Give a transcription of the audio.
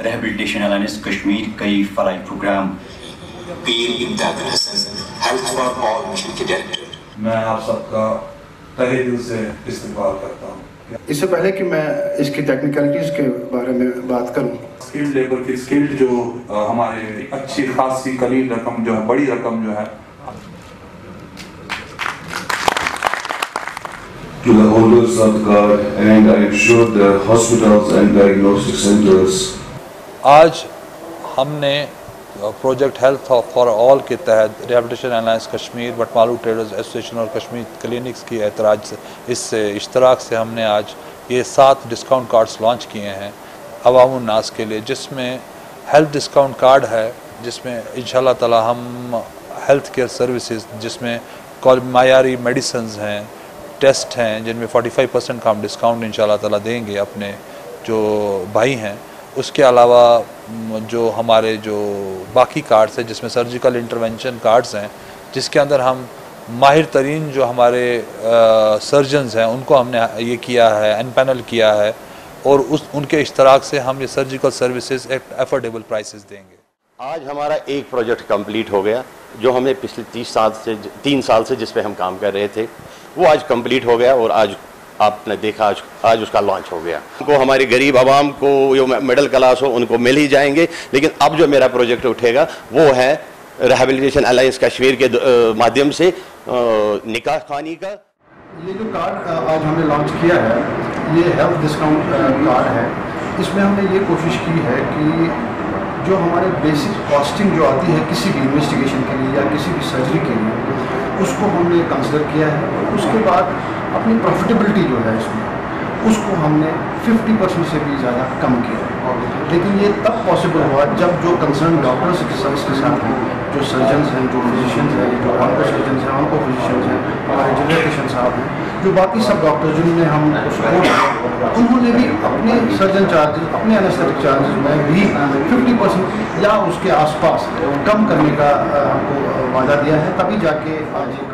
Rehabilitation alliance Kashmir کئی فلاحی programme. پیر امداد الحسن ہیلتھ فار آل مشن کے ڈائریکٹر. میں آپ سب کا تہہ دل سے استقبال کرتا ہوں. اس سے پہلے کہ میں اس کی ٹیکنیکلٹیز کے بارے میں بات کروں، اسکلڈ لیبر کی اسکلڈ جو ہمارے اچھی خاصی قلیل رقم جو ہے، بڑی رقم جو ہے، to the holders of the card, and I am sure the hospitals and diagnostic centers. آج ہم نے پروجیکٹ ہیلتھ فار آل کے تحت rehabilitation alliance Kashmir Batamaloo traders association اور کشمیر کلینکس کی اعتراض سے اس اشتراک سے ہم نے آج یہ 7 ڈسکاؤنٹ کارڈز لانچ کیے ہیں عوام الناس کے لیے، جس میں ہیلتھ ڈسکاؤنٹ کارڈ ہے، جس میں انشاءاللہ تعالی ہم ہیلتھ کیئر سروسز جس میں معیاری میڈیسنز ہیں، ٹیسٹ ہیں، جن میں 45% کا ہم ڈسکاؤنٹ انشاءاللہ تعالی دیں گے اپنے جو بھائی ہیں. اس کے علاوہ جو ہمارے جو باقی کارڈز ہیں جس میں سرجیکل انٹرونشن کارڈز ہیں، جس کے اندر ہم ماہر ترین جو ہمارے سرجنز ہیں ان کو ہم نے یہ کیا ہے، ان پینل کیا ہے، اور ان کے اشتراک سے ہم یہ surgical services at affordable prices دیں گے. آج ہمارا ایک پروجیکٹ کمپلیٹ ہو گیا جو ہمیں پچھلے 3 سال سے جس پہ ہم کام کر رہے تھے، وہ آج کمپلیٹ ہو گیا اور آج آپ نے دیکھا آج اس کا لانچ ہو گیا. کو ہماری غریب عوام کو جو مڈل کلاس ہو ان کو مل ہی جائیں گے، لیکن اب جو میرا پروجیکٹ اٹھے گا وہ ہے ریہیبلیٹیشن الائنس کشمیر کے مادھیم سے نکاح خوانی کا. یہ جو کارڈ آج ہم نے لانچ کیا ہے یہ ہیلتھ ڈسکاؤنٹ کارڈ ہے. اس میں ہم نے یہ کوشش کی ہے کہ جو ہمارے بیسک کاسٹنگ جو آتی ہے کسی بھی انویسٹیگیشن کے لیے یا کسی بھی سرجری کے لیے، اس کو ہم نے کنسیڈر کیا ہے. اس کے بعد اپنی پروفیٹیبلٹی جو ہے اس میں اس کو ہم نے 50% سے بھی زیادہ کم کیا ہے. لیکن یہ تب پاسبل ہوا جب جو کنسرن ڈاکٹرس کے ساتھ ہیں، جو سرجنز ہیں، جو فزیشینز ہیں، جو آنکو سرجنز ہیں، آنکو فزیشینز ہیں، ہمارے جنریشن صاحب ہیں، جو باقی سب ڈاکٹر جن نے ہم سپورٹ کیا، انہوں نے بھی اپنے سرجن چارجز، اپنے انیستھیٹک چارجز میں بھی 50% یا اس کے آس پاس کم کرنے کا ہم کو وعدہ دیا ہے. تبھی جا کے آج